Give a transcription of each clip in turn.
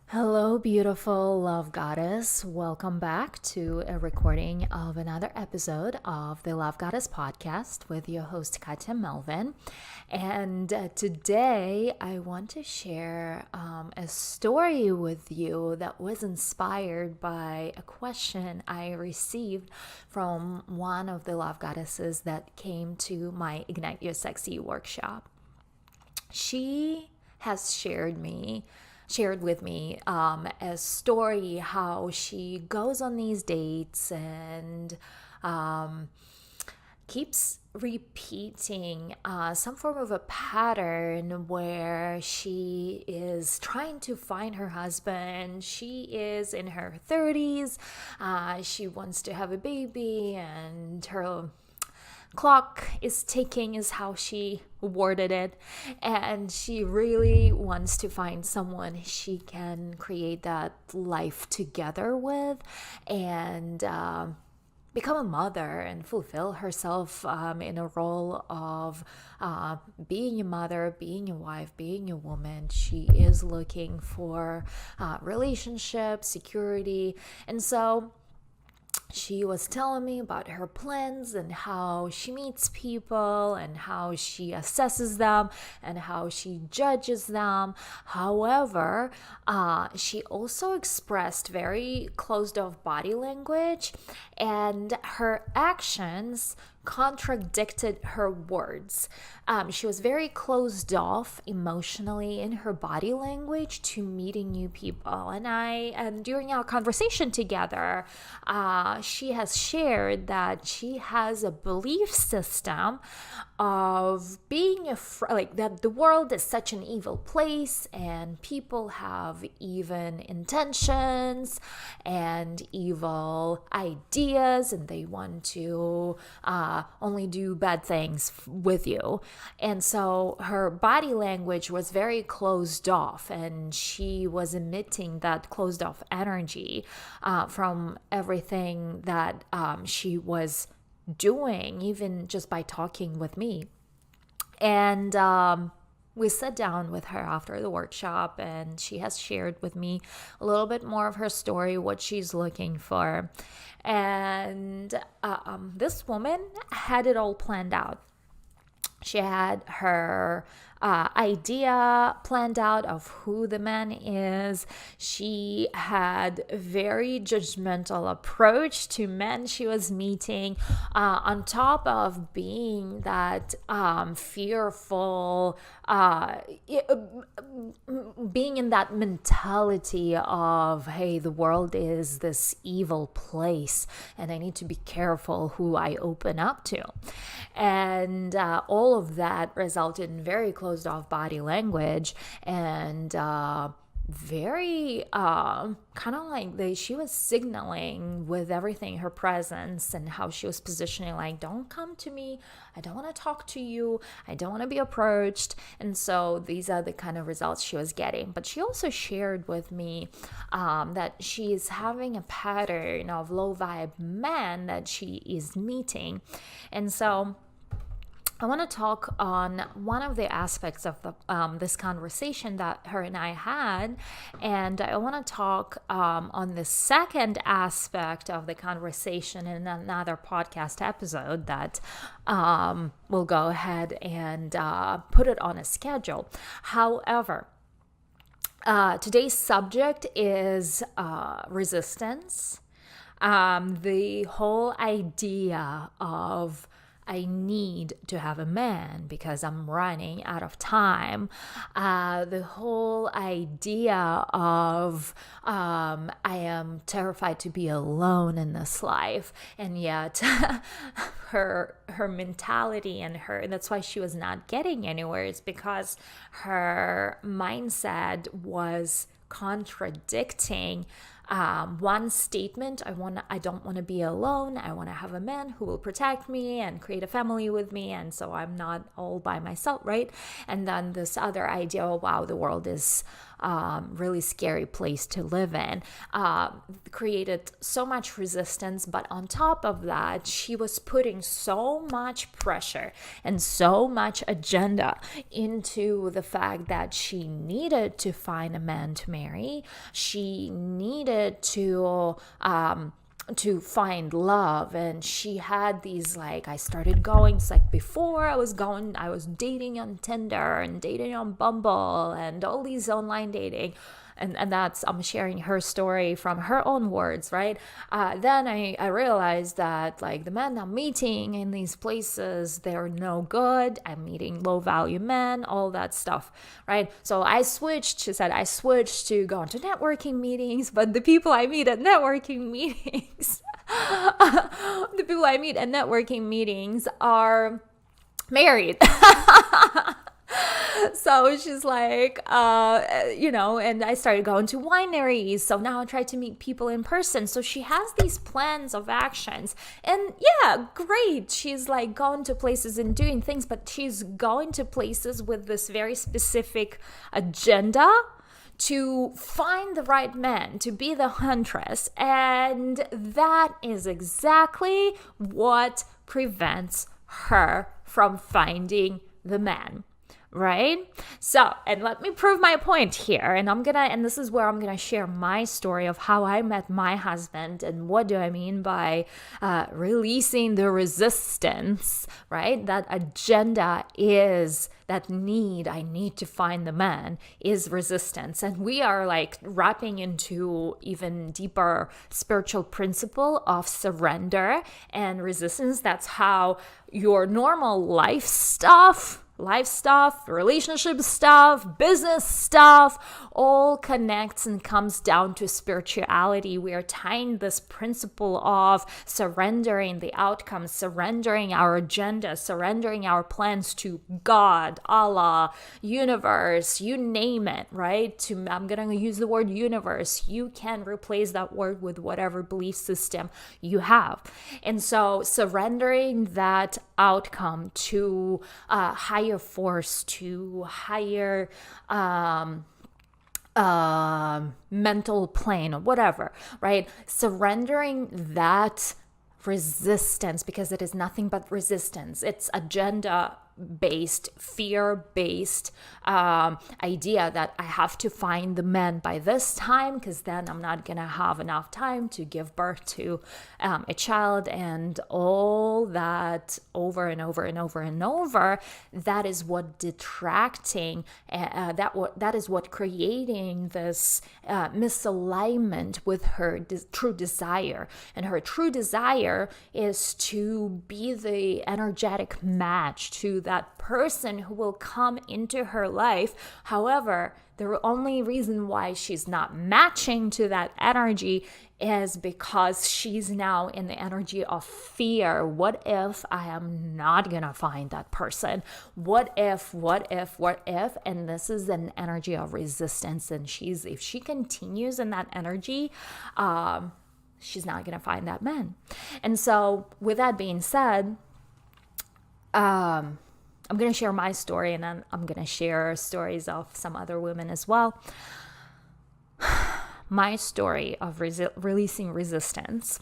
Hello, beautiful love goddess. Welcome back to a recording of another episode of the Love Goddess podcast with your host, Katya Melvin. And today I want to share a story with you that was inspired by a question I received from one of the love goddesses that came to my Ignite Your Sexy workshop. She has shared with me a story how she goes on these dates and keeps repeating some form of a pattern where she is trying to find her husband. She is in her 30s. She wants to have a baby, and her clock is ticking is how she worded it, and she really wants to find someone she can create that life together with and become a mother and fulfill herself in a role of being a mother, being a wife, being a woman. She is looking for relationship security, and so she was telling me about her plans and how she meets people and how she assesses them and how she judges them. However, she also expressed very closed off body language, and her actions contradicted her words. She was very closed off emotionally in her body language to meeting new people. And during our conversation together, she has shared that she has a belief system of being like that the world is such an evil place and people have even intentions and evil ideas, and they want to only do bad things with you. And so her body language was very closed off, and she was emitting that closed off energy from everything that she was doing, even just by talking with me. And we sat down with her after the workshop, and she has shared with me a little bit more of her story, what she's looking for. And this woman had it all planned out. She had her idea planned out of who the man is. She had a very judgmental approach to men she was meeting, on top of being that fearful, being in that mentality of, hey, the world is this evil place and I need to be careful who I open up to. And all of that resulted in very closed off body language and very kind of like she was signaling with everything, her presence and how she was positioning, like, don't come to me, I don't want to talk to you, I don't want to be approached. And so these are the kind of results she was getting. But she also shared with me that she is having a pattern of low vibe men that she is meeting. And so I want to talk on one of the aspects of this conversation that her and I had, and I want to talk on the second aspect of the conversation in another podcast episode that we'll go ahead and put it on a schedule. However, today's subject is resistance. The whole idea of I need to have a man because I'm running out of time. The whole idea of I am terrified to be alone in this life, and yet her mentality and that's why she was not getting anywhere. It's because her mindset was contradicting one statement. I don't want to be alone. I want to have a man who will protect me and create a family with me, and so I'm not all by myself, right? And then this other idea, oh wow, the world is really scary place to live in, created so much resistance. But on top of that, she was putting so much pressure and so much agenda into the fact that she needed to find a man to marry. She needed to find love, and she had these, like, I started going, it's like before I was dating on Tinder and dating on Bumble and all these online dating, and that's, I'm sharing her story from her own words, right? Then I realized that, like, the men I'm meeting in these places, they're no good. I'm meeting low value men, all that stuff, right? So she said I switched to going to networking meetings, but the people I meet at networking meetings are married. So she's like, and I started going to wineries. So now I try to meet people in person. So she has these plans of actions. And yeah, great. She's like going to places and doing things, but she's going to places with this very specific agenda to find the right man, to be the huntress. And that is exactly what prevents her from finding the man. Right? So, and let me prove my point here. And this is where I'm gonna share my story of how I met my husband and what do I mean by releasing the resistance, right? That agenda is that I need to find the man, is resistance. And we are like wrapping into even deeper spiritual principle of surrender and resistance. That's how your normal life stuff, relationship stuff, business stuff, all connects and comes down to spirituality. We are tying this principle of surrendering the outcomes, surrendering our agenda, surrendering our plans to God, Allah, universe, you name it, right? I'm going to use the word universe. You can replace that word with whatever belief system you have. And so surrendering that outcome to higher force, to higher mental plane or whatever, right? Surrendering that resistance, because it is nothing but resistance. It's agenda based, fear based idea that I have to find the man by this time, because then I'm not gonna have enough time to give birth to a child, and all that over and over and over and over. That is what detracting, that is what creating this misalignment with her true desire. And her true desire is to be the energetic match to that person who will come into her life. However, the only reason why she's not matching to that energy is because she's now in the energy of fear. What if I am not gonna find that person? What if? And this is an energy of resistance. And if she continues in that energy, she's not gonna find that man. And so with that being said, I'm going to share my story, and then I'm going to share stories of some other women as well. My story of releasing resistance.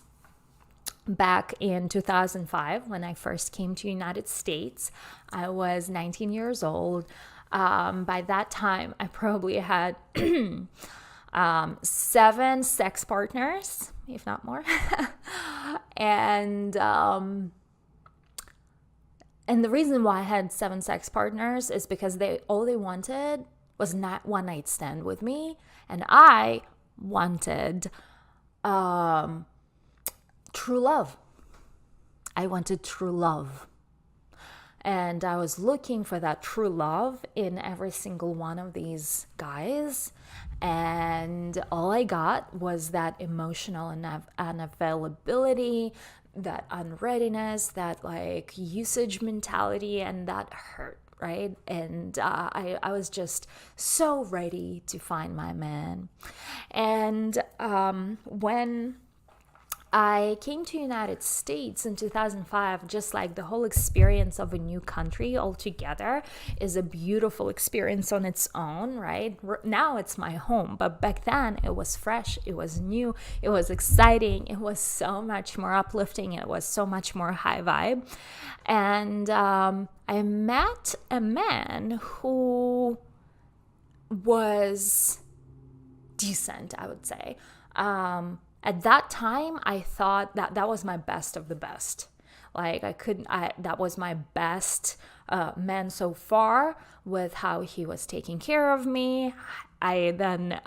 Back in 2005, when I first came to the United States, I was 19 years old. By that time, I probably had 7 sex partners, if not more. And the reason why I had 7 sex partners is because all they wanted was not one night stand with me, and I wanted true love. I wanted true love. And I was looking for that true love in every single one of these guys. And all I got was that emotional unavailability, that unreadiness, that like usage mentality, and that hurt, right? And I was just so ready to find my man. And when I came to United States in 2005. Just like the whole experience of a new country altogether is a beautiful experience on its own, right? Now it's my home, but back then it was fresh, it was new, it was exciting, it was so much more uplifting, it was so much more high vibe. And I met a man who was decent, I would say. At that time, I thought that was my best of the best. Like that was my best man so far with how he was taking care of me. I then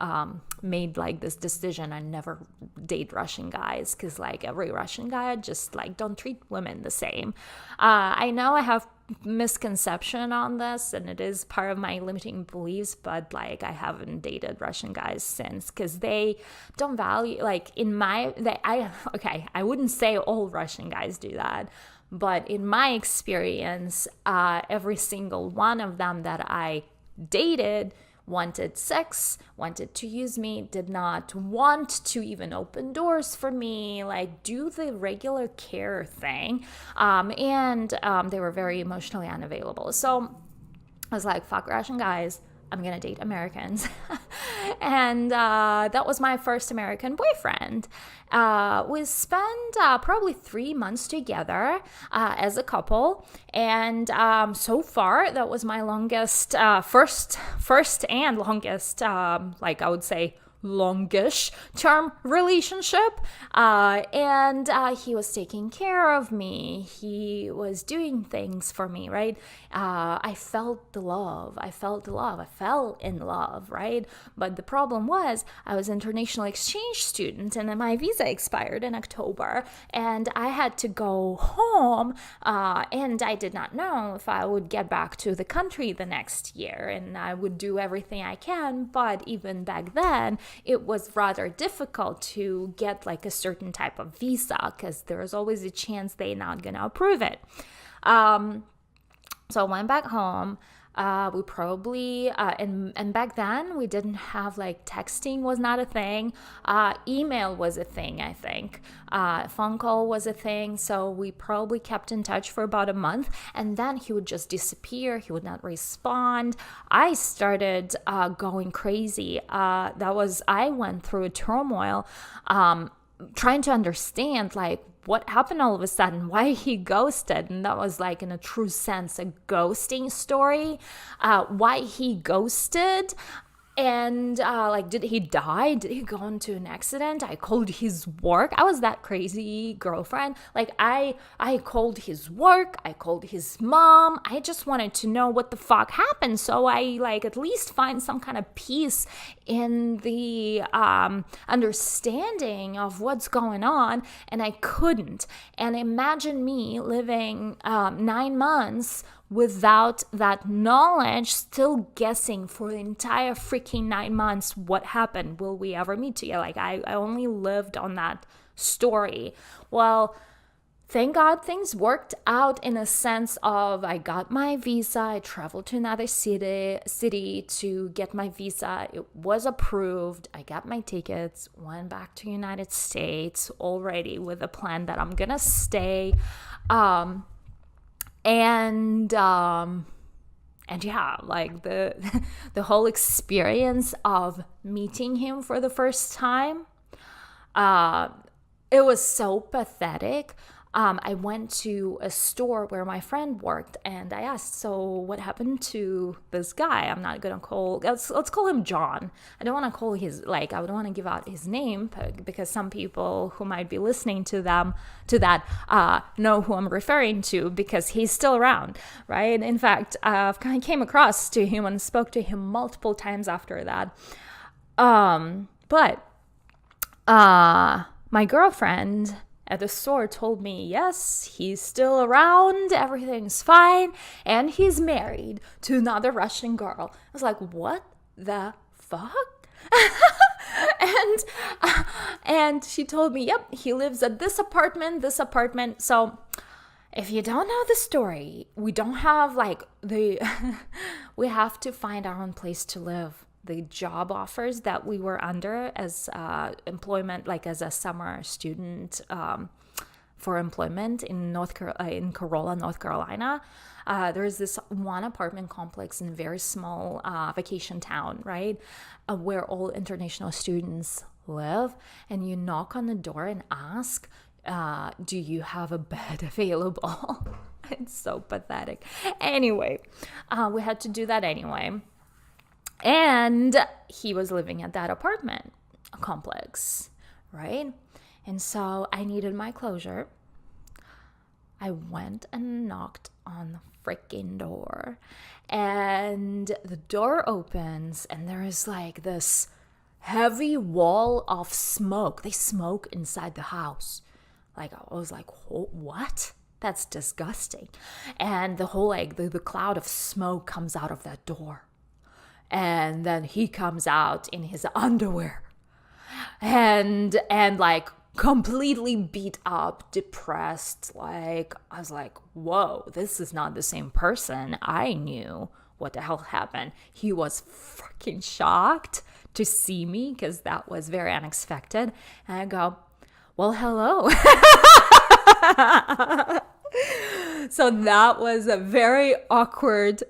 made like this decision I never date Russian guys because like every Russian guy just like don't treat women the same. I know I have misconception on this and it is part of my limiting beliefs, but like I haven't dated Russian guys since because they don't value like I wouldn't say all Russian guys do that, but in my experience every single one of them that I dated wanted sex, wanted to use me, did not want to even open doors for me, like do the regular care thing. And they were very emotionally unavailable. So I was like, fuck Russian guys. I'm going to date Americans. And that was my first American boyfriend. We spent probably 3 months together as a couple. And so far, that was my longest, first and longest, like I would say, longish term relationship. And he was taking care of me. He was doing things for me, right? I felt the love. I fell in love, right? But the problem was I was an international exchange student and then my visa expired in October and I had to go home and I did not know if I would get back to the country the next year, and I would do everything I can, but even back then it was rather difficult to get like a certain type of visa because there's always a chance they're not gonna approve it. So I went back home. We probably, and back then we didn't have like texting was not a thing. Email was a thing, I think. Phone call was a thing. So we probably kept in touch for about a month and then he would just disappear. He would not respond. I started going crazy. I went through a turmoil, trying to understand like what happened all of a sudden, why he ghosted. And that was like in a true sense a ghosting story. Why he ghosted. And like, did he die? Did he go into an accident? I called his work. I was that crazy girlfriend. Like I called his work. I called his mom. I just wanted to know what the fuck happened. So I like at least find some kind of peace in the understanding of what's going on. And I couldn't. And imagine me living 9 months without that knowledge, still guessing for the entire freaking 9 months what happened. Will we ever meet together? Like I only lived on that story. Well, thank God things worked out in a sense of I got my visa. I traveled to another city to get my visa. It was approved. I got my tickets, went back to United States already with a plan that I'm gonna stay. And yeah, like the whole experience of meeting him for the first time, it was so pathetic. I went to a store where my friend worked and I asked, so what happened to this guy? I'm not going to let's call him John. I don't want to call I don't want to give out his name because some people who might be listening to that know who I'm referring to because he's still around, right? In fact, I came across to him and spoke to him multiple times after that. But my girlfriend at the store told me, yes, he's still around, everything's fine, and he's married to another Russian girl. I was like, what the fuck? And she told me, yep, he lives at this apartment. So if you don't know the story, we don't have we have to find our own place to live. the job offers that we were under as employment, like as a summer student for employment in in Corolla, North Carolina. There's this one apartment complex in a very small vacation town, right, where all international students live. And you knock on the door and ask, do you have a bed available? It's so pathetic. Anyway, we had to do that anyway. And he was living at that apartment complex, right? And so I needed my closure. I went and knocked on the freaking door. And the door opens and there is like this heavy wall of smoke. They smoke inside the house. Like, I was like, what? That's disgusting. And the whole like the cloud of smoke comes out of that door. And then he comes out in his underwear and like completely beat up, depressed. Like, I was like, whoa, this is not the same person I knew. What the hell happened? He was freaking shocked to see me because that was very unexpected. And I go, well, hello. So that was a very awkward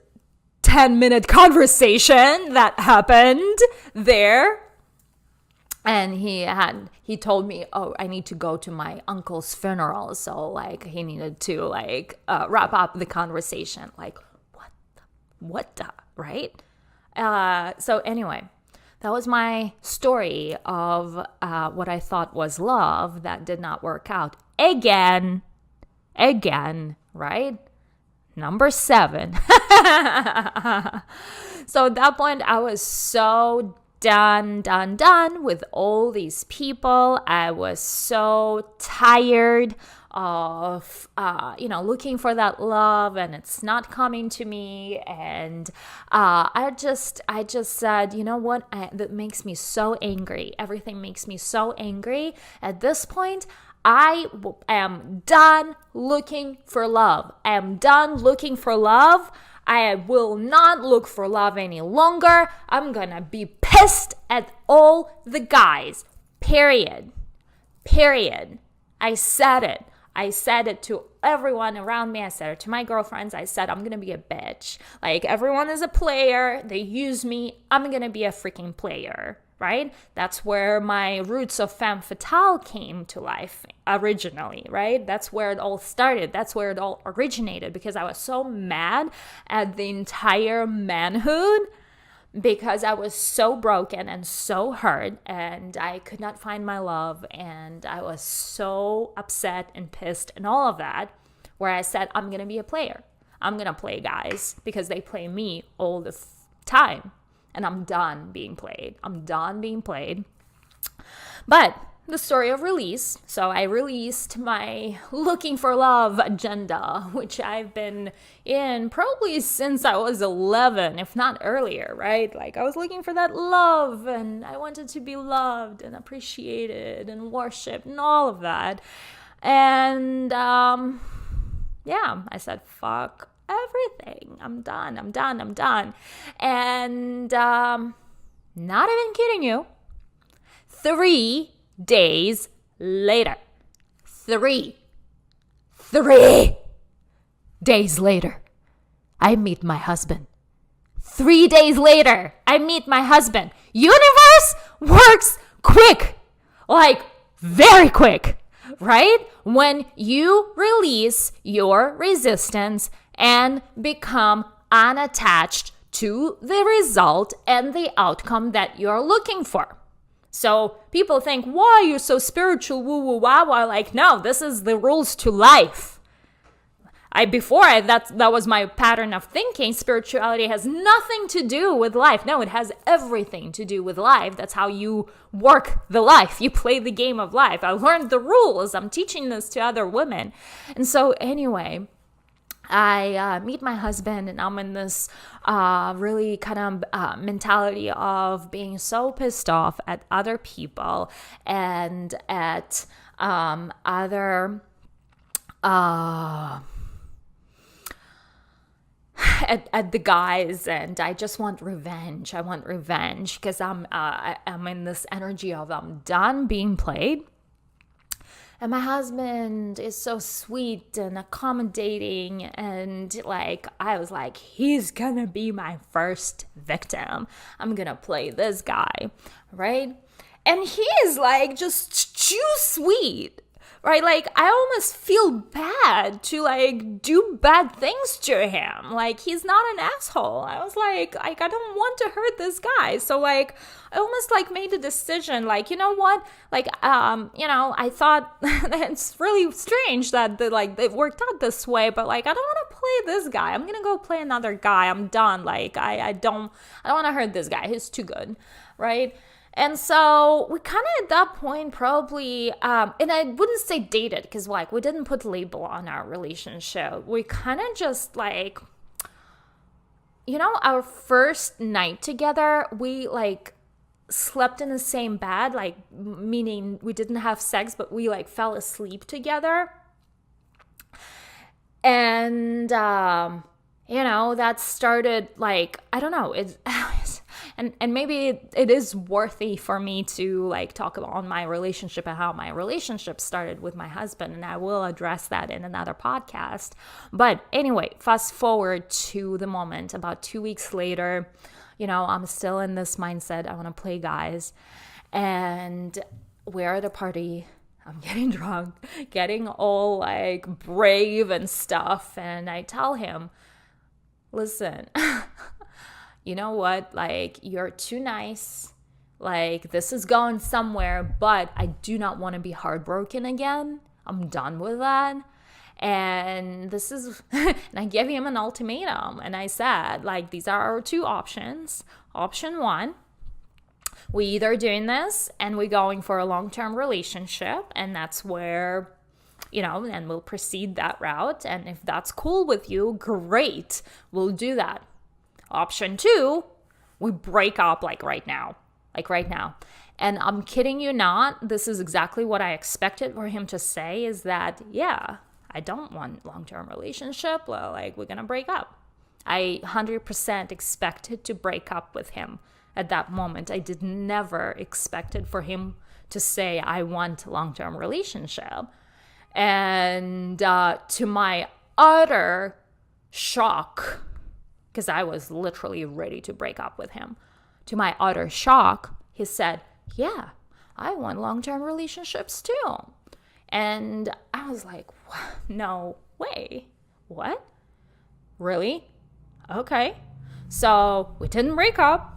10-minute conversation that happened there. And he told me, oh, I need to go to my uncle's funeral. So like he needed to like wrap up the conversation. Like, what the, right? So anyway, that was my story of what I thought was love that did not work out. Again, right? Number 7. So at that point, I was so done with all these people. I was so tired of, looking for that love and it's not coming to me. And I just said, you know what? That makes me so angry. Everything makes me so angry. At this point, I am done looking for love. I am done looking for love. I will not look for love any longer. I'm gonna be pissed at all the guys. Period. I said it. I said it to everyone around me. I said it to my girlfriends. I said, I'm gonna be a bitch. Like, everyone is a player. They use me. I'm gonna be a freaking player. Right? That's where my roots of femme fatale came to life originally, right? That's where it all started. That's where it all originated, because I was so mad at the entire manhood because I was so broken and so hurt and I could not find my love and I was so upset and pissed and all of that, where I said, I'm going to be a player. I'm going to play guys because they play me all the time. And I'm done being played. But the story of release. So I released my looking for love agenda, which I've been in probably since I was 11, if not earlier, right? Like, I was looking for that love and I wanted to be loved and appreciated and worshipped and all of that. And I said, fuck everything. I'm done. And not even kidding you, 3 days later, 3 days later, I meet my husband. 3 days later, I meet my husband. Universe works quick, like very quick, right? When you release your resistance and become unattached to the result and the outcome that you're looking for. So people think, why are you so spiritual, woo-woo, wah-wah? Like, no, this is the rules to life. That was my pattern of thinking. Spirituality has nothing to do with life. No, it has everything to do with life. That's how you work the life. You play the game of life. I learned the rules. I'm teaching this to other women. And so anyway, I meet my husband and I'm in this really kind of mentality of being so pissed off at other people and at other at the guys, and I just want revenge. I want revenge because I'm in this energy of I'm done being played. And my husband is so sweet and accommodating, and like I was like, he's gonna be my first victim. I'm gonna play this guy, right? And he is like just too sweet, right? Like I almost feel bad to like do bad things to him. Like he's not an asshole. I was like I don't want to hurt this guy. So like I almost like made a decision, like, you know what? Like, I thought it's really strange that it worked out this way, but like, I don't want to play this guy. I'm going to go play another guy. I'm done. Like, I don't want to hurt this guy. He's too good. Right. And so we kind of at that point probably, and I wouldn't say dated because like we didn't put label on our relationship. We kind of just like, our first night together, we like slept in the same bed, like meaning we didn't have sex, but we like fell asleep together. And, that started like, I don't know, and maybe it is worthy for me to like talk about on my relationship and how my relationship started with my husband, and I will address that in another podcast. But anyway, fast forward to the moment about 2 weeks later, I'm still in this mindset. I want to play guys, and we're at a party. I'm getting drunk, getting all like brave and stuff. And I tell him, listen, you know what? Like, you're too nice. Like, this is going somewhere, but I do not want to be heartbroken again. I'm done with that. And and I gave him an ultimatum. And I said, like, these are our two options. Option one, we either doing this and we're going for a long-term relationship. And that's where, and we'll proceed that route. And if that's cool with you, great, we'll do that. Option two, we break up like right now. And I'm kidding you not, this is exactly what I expected for him to say, is that, yeah, I don't want long-term relationship. Well, like, we're going to break up. I 100% expected to break up with him at that moment. I did never expected for him to say, I want long-term relationship. And to my utter shock, because I was literally ready to break up with him, to my utter shock, he said, yeah, I want long-term relationships too. And I was like, no way. What? Really? Okay. So we didn't break up.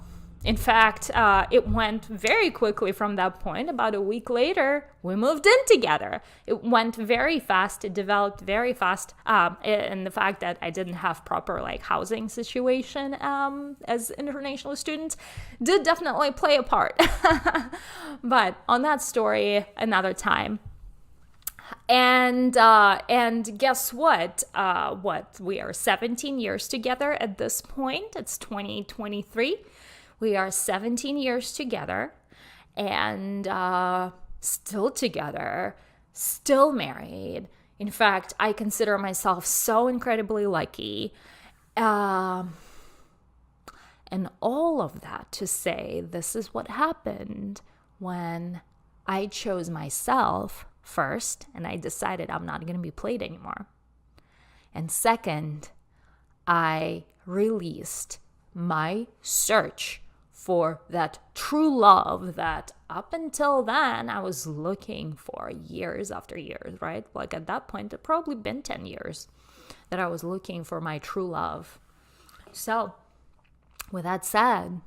In fact, it went very quickly from that point. About a week later, we moved in together. It went very fast. It developed very fast. And the fact that I didn't have proper like housing situation as international students did definitely play a part. But on that story, another time. And guess what? We are 17 years together at this point. It's 2023. We are 17 years together, and still together, still married. In fact, I consider myself so incredibly lucky. And all of that to say, this is what happened when I chose myself first, and I decided I'm not going to be played anymore. And second, I released my search for that true love that up until then I was looking for years after years, right? Like at that point, it probably been 10 years that I was looking for my true love. So with that said,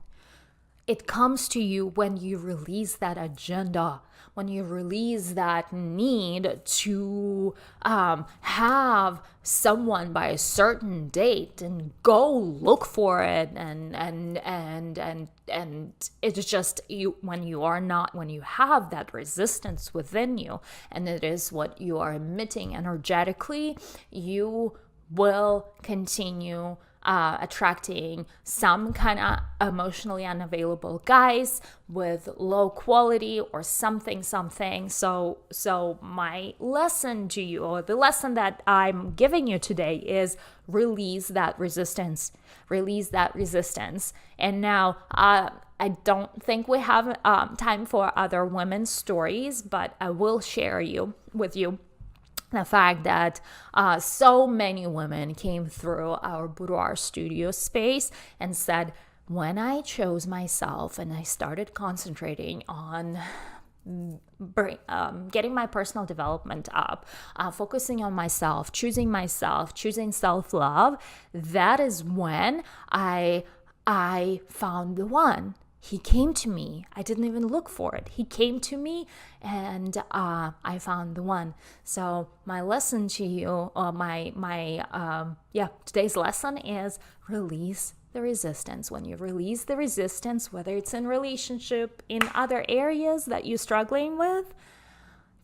it comes to you when you release that agenda, when you release that need to have someone by a certain date and go look for it, and it's just you when you have that resistance within you, and it is what you are emitting energetically, you will continue attracting some kind of emotionally unavailable guys with low quality or something. So my lesson to you, or the lesson that I'm giving you today, is release that resistance. And now I don't think we have time for other women's stories, but I will share with you the fact that so many women came through our boudoir studio space and said, when I chose myself and I started concentrating on getting my personal development up, focusing on myself, choosing self-love, that is when I found the one. He came to me. I didn't even look for it. He came to me, and I found the one. So my lesson to you, or today's lesson is release the resistance. When you release the resistance, whether it's in relationship, in other areas that you're struggling with,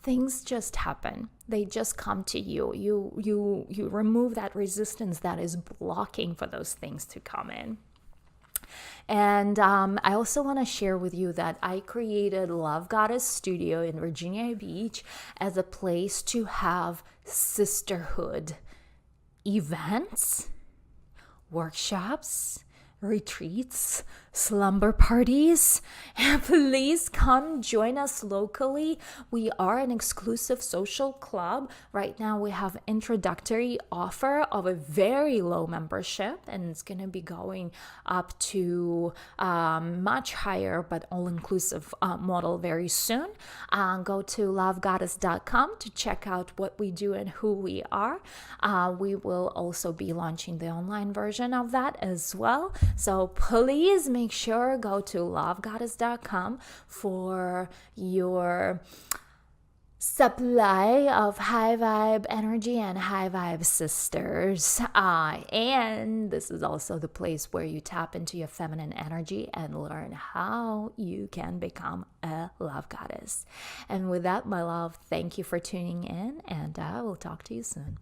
things just happen. They just come to you. You remove that resistance that is blocking for those things to come in. And I also want to share with you that I created Lovegodesss Studio in Virginia Beach as a place to have sisterhood events, workshops, retreats, slumber parties. Please come join us locally. We are an exclusive social club. Right now we have introductory offer of a very low membership, and it's going to be going up to much higher but all-inclusive model very soon. Go to lovegodesss.com to check out what we do and who we are. We will also be launching the online version of that as well. So please make sure go to lovegodesss.com for your supply of high vibe energy and high vibe sisters. And this is also the place where you tap into your feminine energy and learn how you can become a love goddess. And with that, my love, thank you for tuning in, and I will talk to you soon.